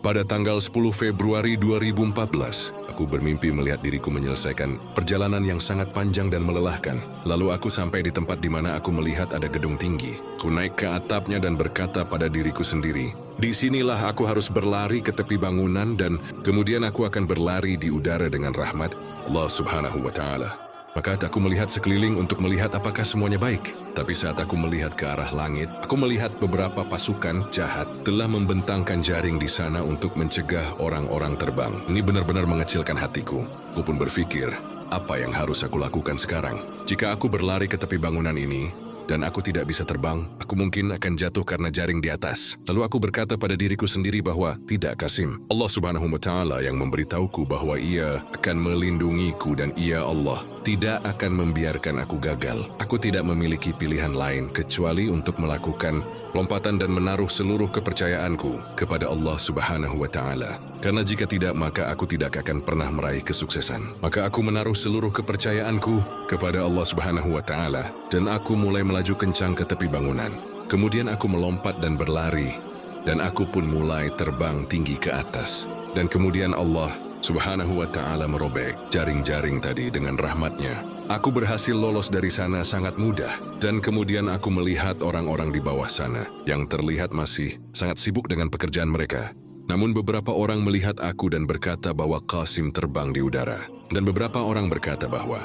Pada tanggal 10 Februari 2014, aku bermimpi melihat diriku menyelesaikan perjalanan yang sangat panjang dan melelahkan. Lalu aku sampai di tempat di mana aku melihat ada gedung tinggi. Aku naik ke atapnya dan berkata pada diriku sendiri, "Di sinilah aku harus berlari ke tepi bangunan dan kemudian aku akan berlari di udara dengan rahmat Allah Subhanahu wa Ta'ala." Maka aku melihat sekeliling untuk melihat apakah semuanya baik. Tapi saat aku melihat ke arah langit, aku melihat beberapa pasukan jahat telah membentangkan jaring di sana untuk mencegah orang-orang terbang. Ini benar-benar mengecilkan hatiku. Aku pun berpikir, apa yang harus aku lakukan sekarang? Jika aku berlari ke tepi bangunan ini, dan aku tidak bisa terbang, aku mungkin akan jatuh karena jaring di atas. Lalu aku berkata pada diriku sendiri bahwa, tidak Qasim. Allah Subhanahu wa Ta'ala yang memberitahuku bahwa Ia akan melindungiku dan Ia Allah tidak akan membiarkan aku gagal. Aku tidak memiliki pilihan lain kecuali untuk melakukan lompatan dan menaruh seluruh kepercayaanku kepada Allah Subhanahu wa Ta'ala. Karena jika tidak, maka aku tidak akan pernah meraih kesuksesan. Maka aku menaruh seluruh kepercayaanku kepada Allah Subhanahu wa Ta'ala dan aku mulai melaju kencang ke tepi bangunan. Kemudian aku melompat dan berlari dan aku pun mulai terbang tinggi ke atas. Dan kemudian Allah Subhanahu wa Ta'ala merobek jaring-jaring tadi dengan rahmatnya. Aku berhasil lolos dari sana sangat mudah. Dan kemudian aku melihat orang-orang di bawah sana yang terlihat masih sangat sibuk dengan pekerjaan mereka. Namun beberapa orang melihat aku dan berkata bahwa Qasim terbang di udara. Dan beberapa orang berkata bahwa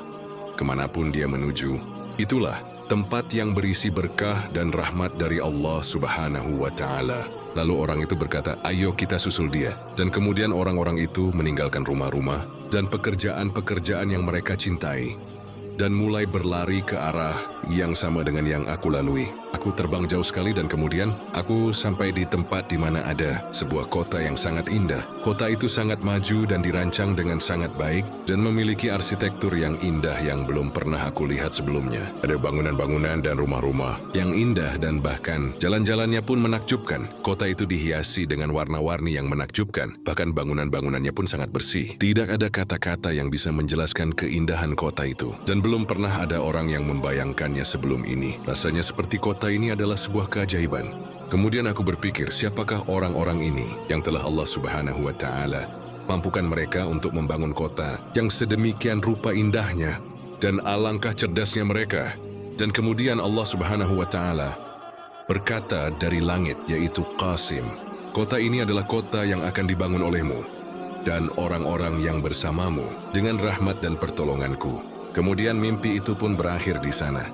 kemanapun dia menuju, itulah tempat yang berisi berkah dan rahmat dari Allah Subhanahu wa Ta'ala. Lalu orang itu berkata, ayo kita susul dia. Dan kemudian orang-orang itu meninggalkan rumah-rumah dan pekerjaan-pekerjaan yang mereka cintai dan mulai berlari ke arah yang sama dengan yang aku lalui. Aku terbang jauh sekali dan kemudian aku sampai di tempat di mana ada sebuah kota yang sangat indah. Kota itu sangat maju dan dirancang dengan sangat baik dan memiliki arsitektur yang indah yang belum pernah aku lihat sebelumnya. Ada bangunan-bangunan dan rumah-rumah yang indah dan bahkan jalan-jalannya pun menakjubkan. Kota itu dihiasi dengan warna-warni yang menakjubkan. Bahkan bangunan-bangunannya pun sangat bersih. Tidak ada kata-kata yang bisa menjelaskan keindahan kota itu. Dan belum pernah ada orang yang membayangkannya sebelum ini. Rasanya seperti kota ini adalah sebuah keajaiban. Kemudian aku berpikir, siapakah orang-orang ini yang telah Allah Subhanahu wa Ta'ala mampukan mereka untuk membangun kota yang sedemikian rupa indahnya dan alangkah cerdasnya mereka. Dan kemudian Allah Subhanahu wa Ta'ala berkata dari langit, yaitu Qasim, kota ini adalah kota yang akan dibangun olehmu dan orang-orang yang bersamamu dengan rahmat dan pertolonganku. Kemudian mimpi itu pun berakhir di sana.